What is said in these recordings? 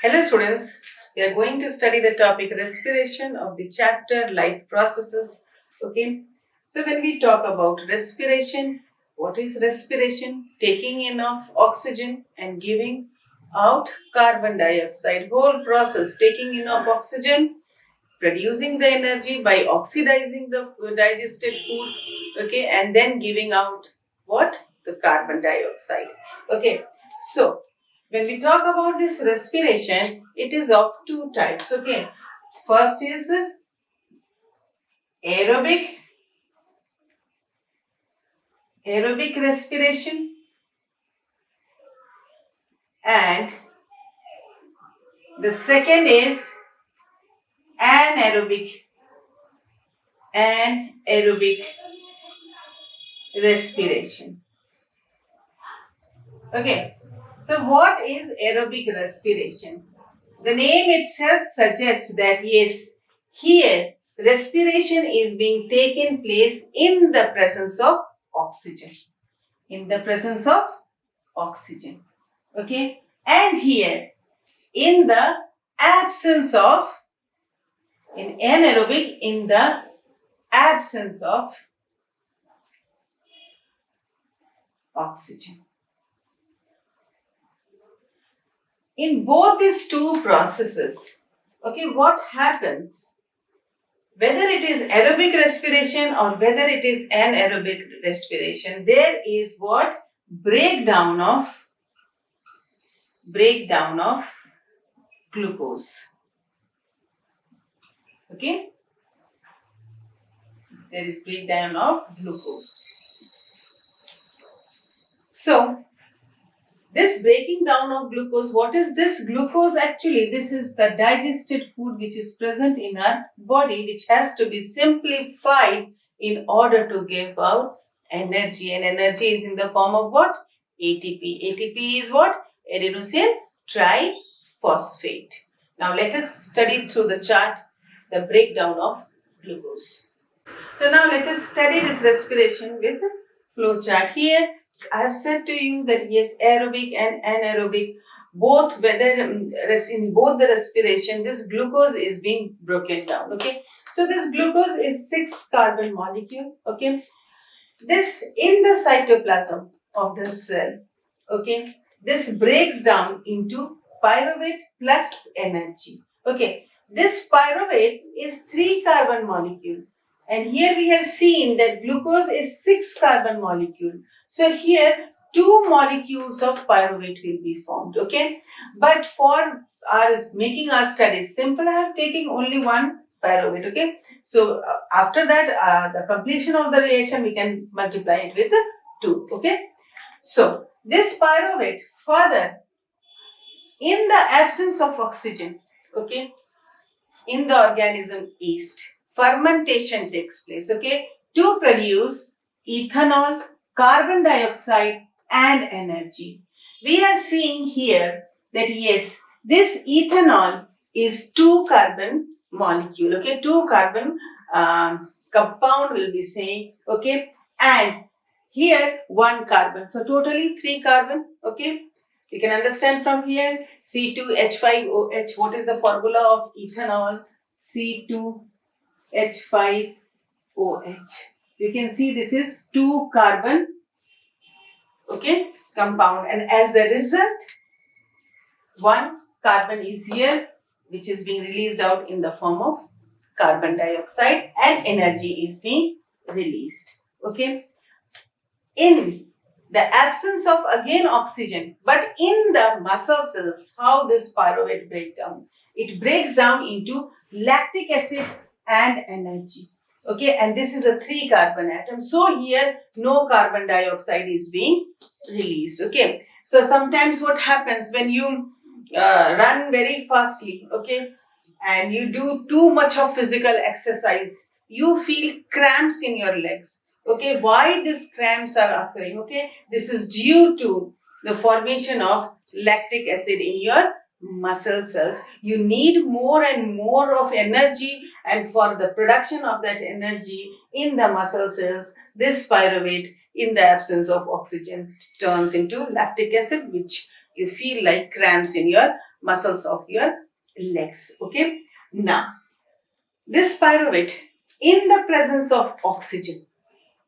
Hello students, we are going to study the topic respiration of the chapter life processes. Okay, so when we talk about respiration, what is respiration? Taking in of oxygen and giving out carbon dioxide. Whole process, taking in of oxygen, producing the energy by oxidizing the digested food, okay, and then giving out what? The carbon dioxide. Okay, so when we talk about this respiration, it is of two types. Okay, first is aerobic aerobic respiration, and the second is anaerobic anaerobic respiration. Okay, so what is aerobic respiration? The name itself suggests that yes, here respiration is being taken place in the presence of oxygen. In the presence of oxygen. Okay, and here in the absence of, in anaerobic, in the absence of oxygen. In both these two processes, okay, what happens? Whether it is aerobic respiration or whether it is anaerobic respiration, there is what? Breakdown of glucose. Okay? There is breakdown of glucose. So, this breaking down of glucose, what is this glucose actually? This is the digested food which is present in our body, which has to be simplified in order to give out energy. And energy is in the form of what? ATP. ATP is what? Adenosine triphosphate. Now let us study through the chart the breakdown of glucose. So now let us study this respiration with flow chart. Here I have said to you that yes, aerobic and anaerobic, both, whether in both the respiration, this glucose is being broken down. Okay, so this glucose is 6 carbon molecule. Okay, this in the cytoplasm of the cell. Okay, this breaks down into pyruvate plus energy. Okay, this pyruvate is 3 carbon molecule. And here we have seen that glucose is 6 carbon molecule. So here 2 molecules of pyruvate will be formed. Okay. But for making our studies simple, I have taken only 1 pyruvate. Okay. So after that, the completion of the reaction, we can multiply it with 2. Okay. So this pyruvate further, in the absence of oxygen, okay, in the organism yeast, fermentation takes place, okay, to produce ethanol, carbon dioxide and energy. We are seeing here that yes, this ethanol is 2 carbon molecule, okay, 2 carbon compound will be saying, okay, and here 1 carbon, so totally 3 carbon, okay. You can understand from here C2H5OH. What is the formula of ethanol? C2H5OH. You can see this is 2 carbon, okay, compound, and as the result 1 carbon is here, which is being released out in the form of carbon dioxide, and energy is being released. Okay. In the absence of again oxygen, but in the muscle cells, how this pyruvate breaks down? It breaks down into lactic acid and energy. Okay, and this is a 3 carbon atom. So here no carbon dioxide is being released. Okay, so sometimes what happens when you run very fastly, okay, and you do too much of physical exercise, you feel cramps in your legs. Okay, why these cramps are occurring? Okay, this is due to the formation of lactic acid in your muscle cells. You need more and more of energy, and for the production of that energy in the muscle cells, this pyruvate in the absence of oxygen turns into lactic acid, which you feel like cramps in your muscles of your legs. Okay. Now, this pyruvate in the presence of oxygen.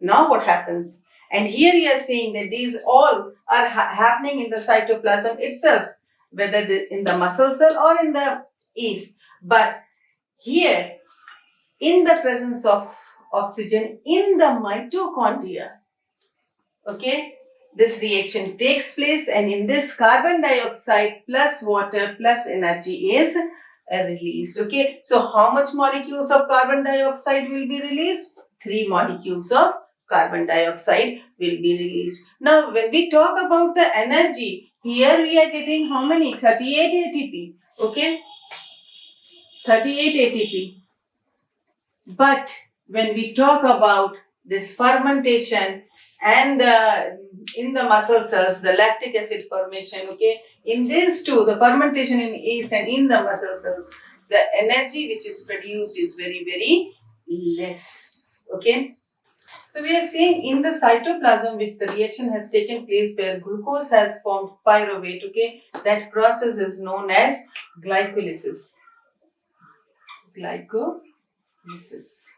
Now what happens? And here you are seeing that these all are happening in the cytoplasm itself, whether in the muscle cell or in the yeast. But here, in the presence of oxygen in the mitochondria, okay, this reaction takes place, and in this carbon dioxide plus water plus energy is released. Okay, so how much molecules of carbon dioxide will be released? 3 molecules of carbon dioxide will be released. Now, when we talk about the energy, here we are getting how many? 38 ATP. Okay, 38 ATP. But when we talk about this fermentation and in the muscle cells, the lactic acid formation, okay, in these two, the fermentation in yeast and in the muscle cells, the energy which is produced is very, very less. Okay. So we are seeing in the cytoplasm which the reaction has taken place where glucose has formed pyruvate, okay, that process is known as glycolysis. Glycolysis.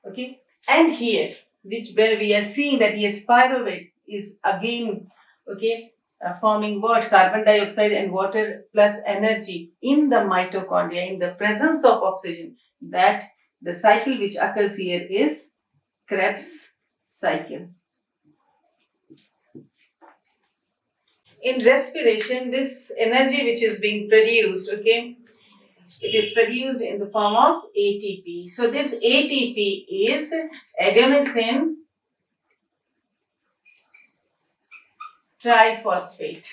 Okay, and here, where we are seeing that yes, pyruvate is again, okay, forming what? Carbon dioxide and water plus energy in the mitochondria, in the presence of oxygen. That the cycle which occurs here is Krebs cycle. In respiration, this energy which is being produced, okay, it is produced in the form of ATP. So this ATP is adenosine triphosphate.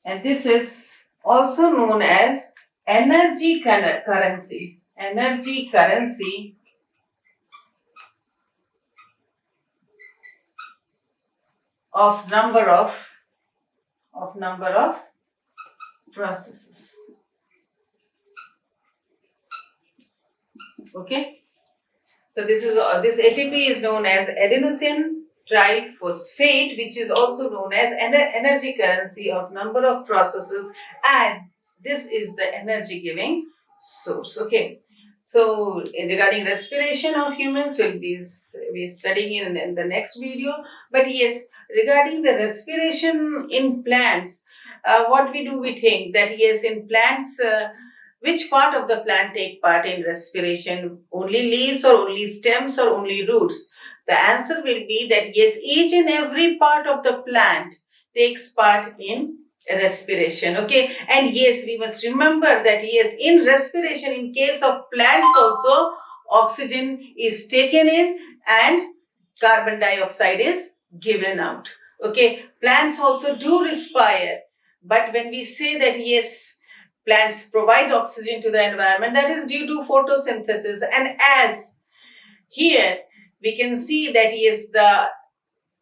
And this is also known as energy currency. Energy currency of number of processes. Okay, so this ATP is known as adenosine triphosphate, which is also known as energy currency of number of processes, and this is the energy giving source. Okay, so regarding respiration of humans, we'll be studying in the next video. But yes, regarding the respiration in plants, what we think that yes, in plants, which part of the plant take part in respiration? Only leaves or only stems or only roots? The answer will be that yes, each and every part of the plant takes part in respiration. Okay, and yes, we must remember that yes, in respiration, in case of plants also, oxygen is taken in and carbon dioxide is given out. Okay, plants also do respire, but when we say that yes, plants provide oxygen to the environment, that is due to photosynthesis. And as here we can see that yes, the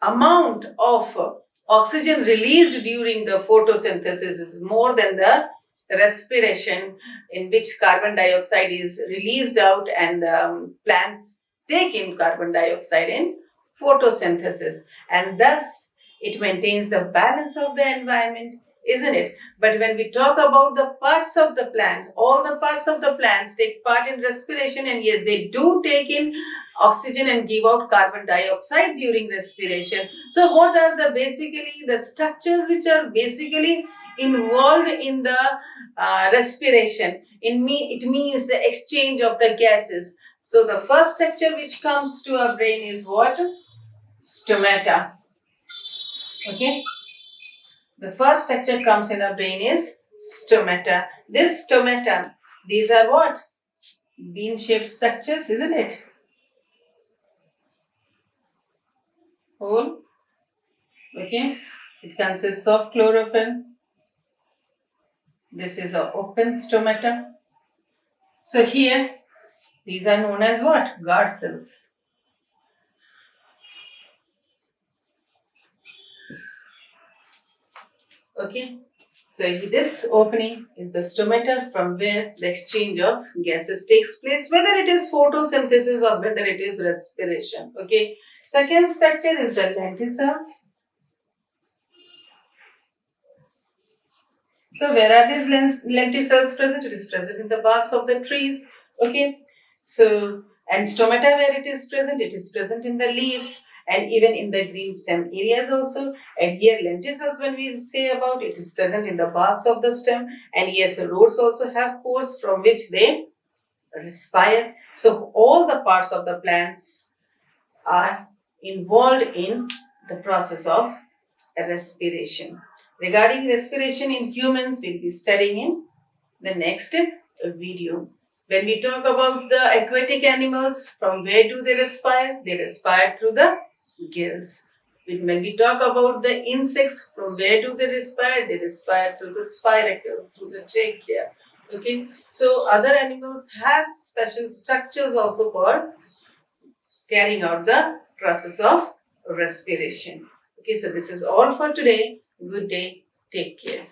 amount of oxygen released during the photosynthesis is more than the respiration, in which carbon dioxide is released out, and plants take in carbon dioxide in photosynthesis, and thus it maintains the balance of the environment, isn't it? But when we talk about the parts of the plant, all the parts of the plants take part in respiration, and yes, they do take in oxygen and give out carbon dioxide during respiration. So what are basically the structures which are basically involved in the respiration? It means the exchange of the gases. So the first structure which comes to our brain is what? Stomata. Okay. The first structure comes in our brain is stomata. This stomata, these are what? Bean-shaped structures, isn't it? Hole. Okay. It consists of chlorophyll. This is an open stomata. So here, these are known as what? Guard cells. Okay, so this opening is the stomata, from where the exchange of gases takes place, whether it is photosynthesis or whether it is respiration. Okay, Second structure is the lenticels. So where are these lenticels present? It is present in the barks of the trees. Okay. So, and stomata where it is present in the leaves and even in the green stem areas also. And here lenticels, when we say about, it is present in the barks of the stem. And yes, roots also have pores from which they respire. So all the parts of the plants are involved in the process of respiration. Regarding respiration in humans, we'll be studying in the next video. When we talk about the aquatic animals, from where do they respire? They respire through the gills. When we talk about the insects, from where do they respire? They respire through the spiracles, through the trachea. Okay, so other animals have special structures also for carrying out the process of respiration. Okay, so this is all for today. Good day. Take care.